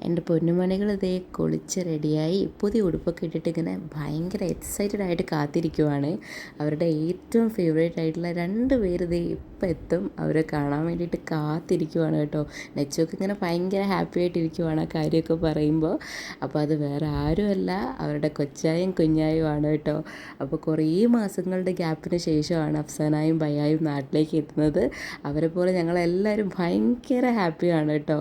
എൻ്റെ പൊന്നുമണികൾ ഇതേ കുളിച്ച് റെഡിയായി പുതിയ ഉടുപ്പൊക്കെ ഇട്ടിട്ട് ഇങ്ങനെ ഭയങ്കര എക്സൈറ്റഡ് ആയിട്ട് കാത്തിരിക്കുവാണ്. അവരുടെ ഏറ്റവും ഫേവറേറ്റ് ആയിട്ടുള്ള 2 പേര് ഇതേ ഇപ്പം എത്തും. അവരെ കാണാൻ വേണ്ടിയിട്ട് കാത്തിരിക്കുവാണ് കേട്ടോ. നെച്ചൊക്കെ ഇങ്ങനെ ഭയങ്കര ഹാപ്പി ആയിട്ടിരിക്കുവാണ് ആ കാര്യമൊക്കെ പറയുമ്പോൾ. അപ്പോൾ അത് വേറെ ആരുമല്ല, അവരുടെ കൊച്ചായും കുഞ്ഞായും ആണ് കേട്ടോ. അപ്പോൾ കുറേ മാസങ്ങളുടെ ഗ്യാപ്പിന് ശേഷമാണ് അഫ്സാനായും ബയ്യായും നാട്ടിലേക്ക് എത്തുന്നത്. അവരെ പോലെ ഞങ്ങളെല്ലാവരും ഭയങ്കര ഹാപ്പിയാണ് കേട്ടോ.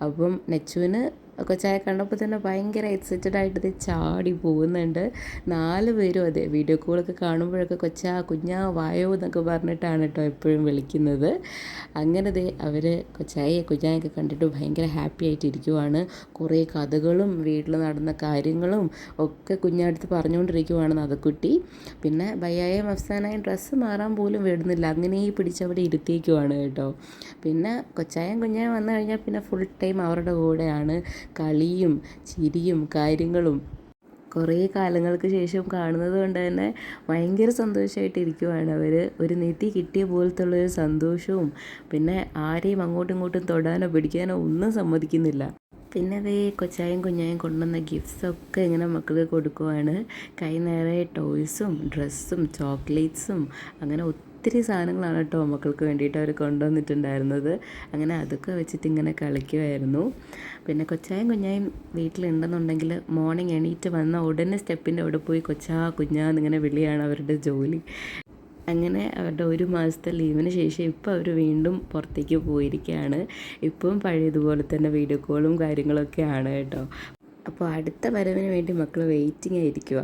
അപ്പം നെച്ചുവിന് കൊച്ചായ കണ്ടപ്പോൾ തന്നെ ഭയങ്കര എക്സൈറ്റഡ് ആയിട്ട് ഇത് ചാടി പോകുന്നുണ്ട്. 4 പേരും അതെ വീഡിയോ കോളൊക്കെ കാണുമ്പോഴൊക്കെ കൊച്ചാ കുഞ്ഞാ വായോ എന്നൊക്കെ പറഞ്ഞിട്ടാണ് കേട്ടോ എപ്പോഴും വിളിക്കുന്നത്. അങ്ങനെ ദേ അവർ കൊച്ചായെ കുഞ്ഞായൊക്കെ കണ്ടിട്ട് ഭയങ്കര ഹാപ്പി ആയിട്ടിരിക്കുവാണ്. കുറേ കഥകളും വീട്ടിൽ നടന്ന കാര്യങ്ങളും ഒക്കെ കുഞ്ഞാടുത്ത് പറഞ്ഞുകൊണ്ടിരിക്കുവാണ് നദക്കുട്ടി. പിന്നെ ബയ്യായും അഫ്സാനായും ഡ്രസ്സ് മാറാൻ പോലും വിടുന്നില്ല, അങ്ങനെ പിടിച്ചവിടെ ഇരുത്തിയേക്കുവാണ് കേട്ടോ. പിന്നെ കൊച്ചായും കുഞ്ഞായും വന്നു കഴിഞ്ഞാൽ പിന്നെ ഫുൾ ടൈം അവരുടെ കൂടെയാണ് കളിയും ചിരിയും കാര്യങ്ങളും. കുറേ കാലങ്ങൾക്ക് ശേഷം കാണുന്നത് കൊണ്ട് തന്നെ ഭയങ്കര സന്തോഷമായിട്ടിരിക്കുവാണ് അവർ. ഒരു നിധി കിട്ടിയ പോലത്തുള്ളൊരു സന്തോഷവും. പിന്നെ ആരെയും അങ്ങോട്ടും ഇങ്ങോട്ടും തൊടാനോ പിടിക്കാനോ ഒന്നും സമ്മതിക്കുന്നില്ല. പിന്നെ അതേ കൊച്ചായും കുഞ്ഞായും കൊണ്ടുവന്ന ഗിഫ്റ്റ്സൊക്കെ ഇങ്ങനെ മക്കൾക്ക് കൊടുക്കുവാണ്. കൈ നിറയെ ടോയ്സും ഡ്രസ്സും ചോക്ലേറ്റ്സും അങ്ങനെ ഒത്തിരി സാധനങ്ങളാണ് കേട്ടോ മക്കൾക്ക് വേണ്ടിയിട്ട് അവർ കൊണ്ടുവന്നിട്ടുണ്ടായിരുന്നത്. അങ്ങനെ അതൊക്കെ വെച്ചിട്ട് ഇങ്ങനെ കളിക്കുമായിരുന്നു. പിന്നെ കൊച്ചായും കുഞ്ഞായും വീട്ടിലുണ്ടെന്നുണ്ടെങ്കിൽ മോർണിംഗ് എണീറ്റ് വന്ന ഉടനെ സ്റ്റെപ്പിൻ്റെ അവിടെ പോയി കൊച്ചാ കുഞ്ഞാന്നിങ്ങനെ വിളിയാണ് അവരുടെ ജോലി. അങ്ങനെ അവരുടെ 1 മാസത്തെ ലീവിന് ശേഷം ഇപ്പോൾ അവർ വീണ്ടും പുറത്തേക്ക് പോയിരിക്കുകയാണ്. ഇപ്പം പഴയതുപോലെ തന്നെ വീഡിയോ കോളും കാര്യങ്ങളൊക്കെ ആണ് കേട്ടോ. അപ്പോൾ അടുത്ത വരവിന് വേണ്ടി മക്കൾ വെയിറ്റിംഗ് ആയിരിക്കുക.